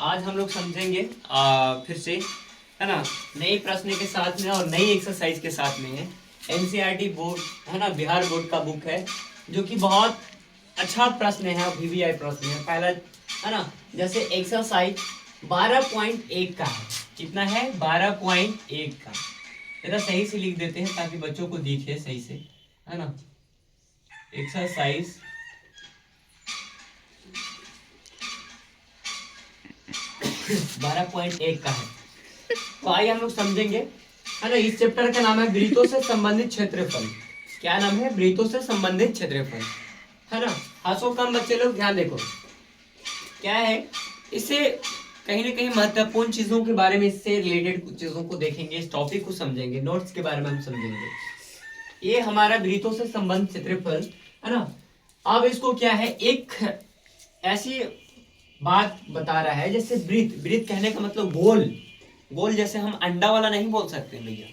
आज हम लोग समझेंगे फिर से, है ना, नई प्रश्न के साथ में और नई एक्सरसाइज के साथ में है। एनसीईआरटी बोर्ड, है ना, बिहार बोर्ड का बुक है, जो कि बहुत अच्छा प्रश्न है, वीवीआई प्रश्न है पहला, है ना। जैसे एक्सरसाइज 12.1 का है, कितना है 12.1 का। जरा सही से लिख देते हैं ताकि बच्चों को दिखे सही से, है ना। एक्सरसाइज 12.1 का है। तो आइए हम लोग समझेंगे, है ना। इस चैप्टर का नाम है वृत्तों से संबंधित क्षेत्रफल। क्या नाम है? वृत्तों से संबंधित क्षेत्रफल, है ना। हंसो कम बच्चे लोग, ध्यान देखो क्या है। इससे कहीं ना कहीं महत्वपूर्ण चीजों के बारे में, इससे रिलेटेड कुछ चीजों को देखेंगे, इस टॉपिक को समझेंगे, नोट्स के बारे में हम समझेंगे। ये हमारा वृत्तों से संबंधित क्षेत्रफल, है ना। अब इसको क्या है, एक ऐसी बात बता रहा है जैसे वृत्त। वृत्त कहने का मतलब गोल। गोल जैसे हम अंडा वाला नहीं बोल सकते भैया।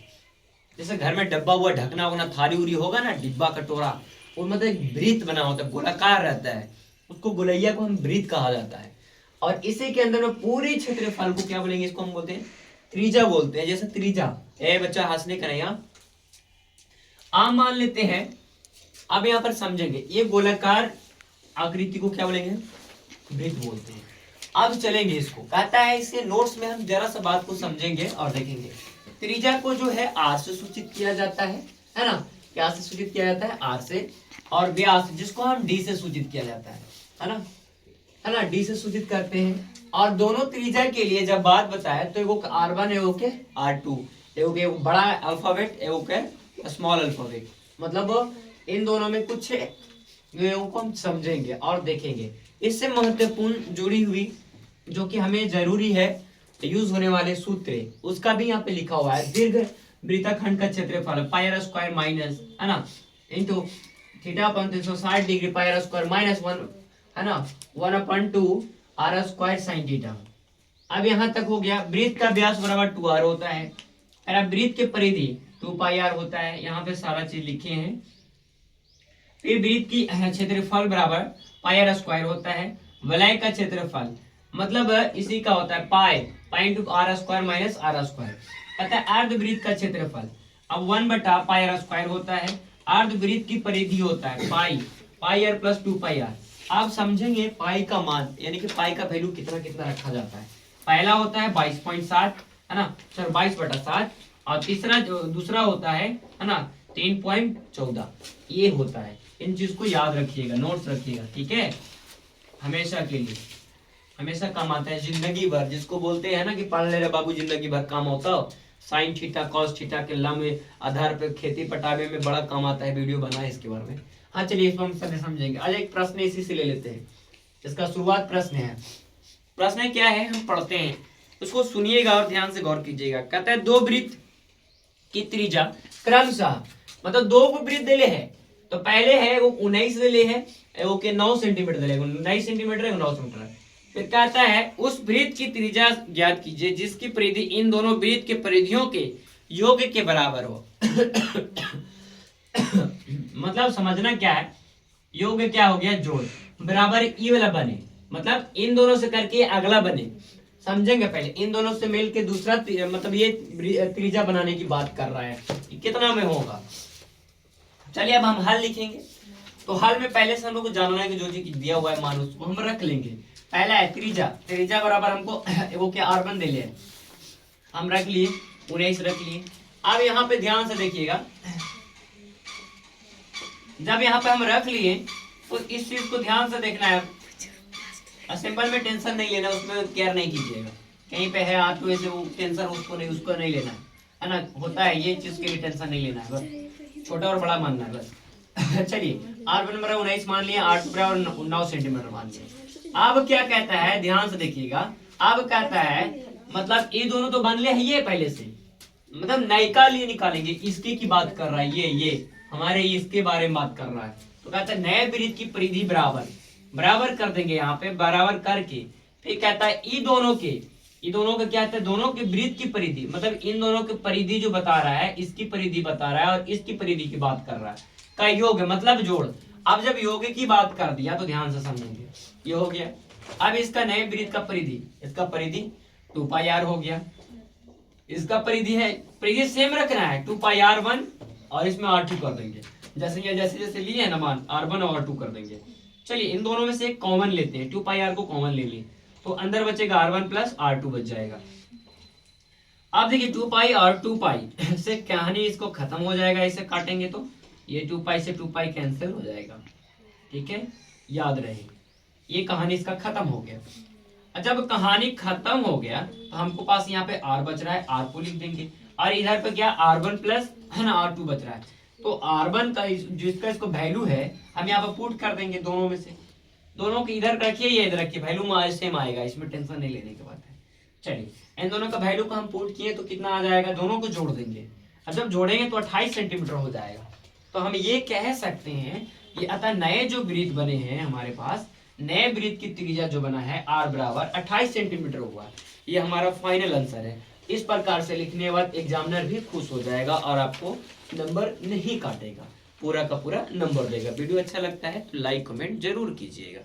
जैसे घर में डब्बा हुआ ढकना होगा, थाली उरी होगा ना, डिब्बा कटोरा, वो मतलब एक वृत्त बना होता है, गोलाकार रहता है, उसको गोलैया को हम वृत्त कहा जाता है। और इसी के अंदर में पूरे क्षेत्रफल को क्या बोलेंगे? इसको हम बोलते हैं त्रिज्या बोलते हैं। जैसे त्रिज्या, ए बच्चा हंसने का नहीं, आम मान लेते हैं। अब यहाँ पर समझेंगे, ये गोलाकार आकृति को क्या बोलेंगे? वृत्त बोलते हैं। अब चलेंगे इसको, कहता है इसके नोट्स में हम जरा सा बात को समझेंगे और देखेंगे। त्रिज्या को जो है आर से सूचित किया जाता है ना। क्या से सूचित किया जाता है? आर से। और व्यास जिसको हम डी से सूचित किया जाता है ना, है ना, डी से सूचित करते हैं। और दोनों त्रिज्या के लिए जब बात बताए तो एगो R1 एगो के R2, एगो के बड़ा अल्फाबेट एगो के स्मॉल अल्फाबेट, मतलब इन दोनों में कुछ को हम समझेंगे और देखेंगे। इससे महत्वपूर्ण जुड़ी हुई जो कि हमें जरूरी है यूज होने वाले सूत्र, उसका भी यहाँ पे लिखा हुआ है। दीर्घ वृत्तखंड का क्षेत्रफल पाई स्क्वायर माइनस, है ना, इंटू थीटा अपन 360 डिग्री पाई स्क्वायर माइनस 1, है ना, 1/2 आर स्क्वायर साइन थीटा। अब यहाँ तक हो गया। वृत्त का व्यास बराबर 2r होता है। वृत्त के परिधि 2πr होता है। यहाँ पे सारा चीज लिखे हैं। फिर वृत्त की क्षेत्रफल बराबर पाई स्क्वायर होता है। वलय का क्षेत्रफल मतलब इसी का होता है pi into r square minus r square. पता है अर्धवृत्त का क्षेत्रफल अब 1/पाई स्क्वायर होता है। अर्धवृत्त की परिधि होता है पाई आर प्लस 2πr। आप समझेंगे पाई का मान, यानी कि पाई का वैल्यू कितना कितना रखा जाता है। पहला होता है 22.7, है ना, सर 22/7। और तीसरा जो दूसरा होता है ना, 3.14 ये होता है। इन चीज को याद रखिएगा, नोट्स रखिएगा, ठीक है, हमेशा के लिए, हमेशा काम आता है जिंदगी भर। जिसको बोलते हैं ना कि पढ़ ले रहे बाबू, जिंदगी भर काम होता हो। साइन थीटा कॉस थीटा के लंब आधार पर खेती पटावे में बड़ा काम आता है। वीडियो बना है इसके बारे में। हाँ चलिए इसको हम समझेंगे। आज एक प्रश्न इसी से ले लेते हैं। इसका शुरुआत प्रश्न है। प्रश्न क्या है हम पढ़ते हैं, उसको सुनिएगा और ध्यान से गौर कीजिएगा। कहता है दो वृत्त की त्रिज्या क्रमशः, मतलब दो वृत्त दिले है। तो पहले है वो 19 दिले है, वो के 9 सेंटीमीटर दिले, 19 सेंटीमीटर 9 सेंटीमीटर। फिर कहता है उस वृत्त की त्रिज्या ज्ञात कीजिए जिसकी परिधि इन दोनों वृत्त के परिधियों के योग के बराबर हो। मतलब समझना क्या है, योग क्या हो गया? जोड़। बराबर ई वाला बने, मतलब इन दोनों से करके अगला बने। समझेंगे पहले इन दोनों से मिल के दूसरा, मतलब ये त्रिज्या बनाने की बात कर रहा है। कितना में होगा? चलिए अब हम हल लिखेंगे। तो हल में पहले से हम लोग को जानना है कि जो चीज दिया हुआ है मान उसको हम रख लेंगे। पहला है त्रिज्या, त्रिज्या बराबर हमको वो क्या R1 दे ले, हम रख लिए 19 रख लिए। अब यहाँ पे ध्यान से देखिएगा, जब यहाँ पे हम रख लिए तो इस चीज को ध्यान से देखना है। सिंपल में टेंशन नहीं लेना, उसमें केयर नहीं कीजिएगा। कहीं पे है आपको ऐसे वो टेंशन उसको नहीं लेना है ना, होता है ये चीज के लिए टेंशन नहीं लेना है, बस छोटा और बड़ा मानना है बस। चलिए R1 बराबर 19 मान लिया, R2 बराबर 9 सेंटीमीटर मान लिया। अब क्या कहता है, ध्यान से देखिएगा। अब कहता है मतलब ये दोनों तो बन लिया है ये पहले से, मतलब नयका लिए निकालेंगे। इसकी की बात कर रहा है, ये हमारे इसके बारे में बात कर रहा है। तो कहता है नए वृत्त की परिधि बराबर कर देंगे यहाँ पे, बराबर करके फिर कहता है ये दोनों का क्या है, दोनों के वृत्त की परिधि, मतलब इन दोनों की परिधि जो बता रहा है, इसकी परिधि बता रहा है और इसकी परिधि की बात कर रहा है, का योग है, मतलब जोड़। अब जब योग की बात कर दिया तो ध्यान से समझेंगे। ये हो गया। अब इसका नए वृत्त का परिधि, इसका परिधि 2 पाई r हो गया। इसका परिधि है, परिधि सेम रखना है 2 पाई r1 और इसमें r2 कर देंगे, जैसे ये जैसे जैसे लिए है ना मान r1 और r2 कर देंगे। चलिए इन दोनों में से एक कॉमन लेते हैं, 2 पाई r को कॉमन ले ली तो अंदर बचेगा r1 प्लस r2 बच जाएगा। अब देखिए 2 पाई और 2 पाई से कहानी इसको खत्म हो जाएगा, इसे काटेंगे तो ये 2 पाई से 2 पाई कैंसिल हो जाएगा, ठीक है, याद रहे ये कहानी इसका खत्म हो गया। जब कहानी खत्म हो गया तो हमको पास यहाँ पे r बच रहा है, r को लिख देंगे और इधर पे क्या r1 प्लस है ना r2 बच रहा है, तो r1 का जिसका इसको वैल्यू है हम यहाँ पे पुट कर देंगे दोनों में से, दोनों को इधर रखिए ये इधर रखिए, वैल्यू सेम आएगा, इसमें टेंशन नहीं लेने की बात है। चलिए इन दोनों का वैल्यू को हम पुट किए तो कितना आ जाएगा, दोनों को जोड़ देंगे, अब जब जोड़ेंगे तो 28 सेंटीमीटर हो जाएगा। तो हम ये कह सकते हैं कि अतः नए जो वृत्त बने हैं हमारे पास, नए वृत्त की त्रिज्या जो बना है r बराबर 28 सेंटीमीटर हुआ, ये हमारा फाइनल आंसर है। इस प्रकार से लिखने के बाद एग्जामिनर भी खुश हो जाएगा और आपको नंबर नहीं काटेगा, पूरा का पूरा नंबर देगा। वीडियो अच्छा लगता है तो लाइक कमेंट जरूर कीजिएगा।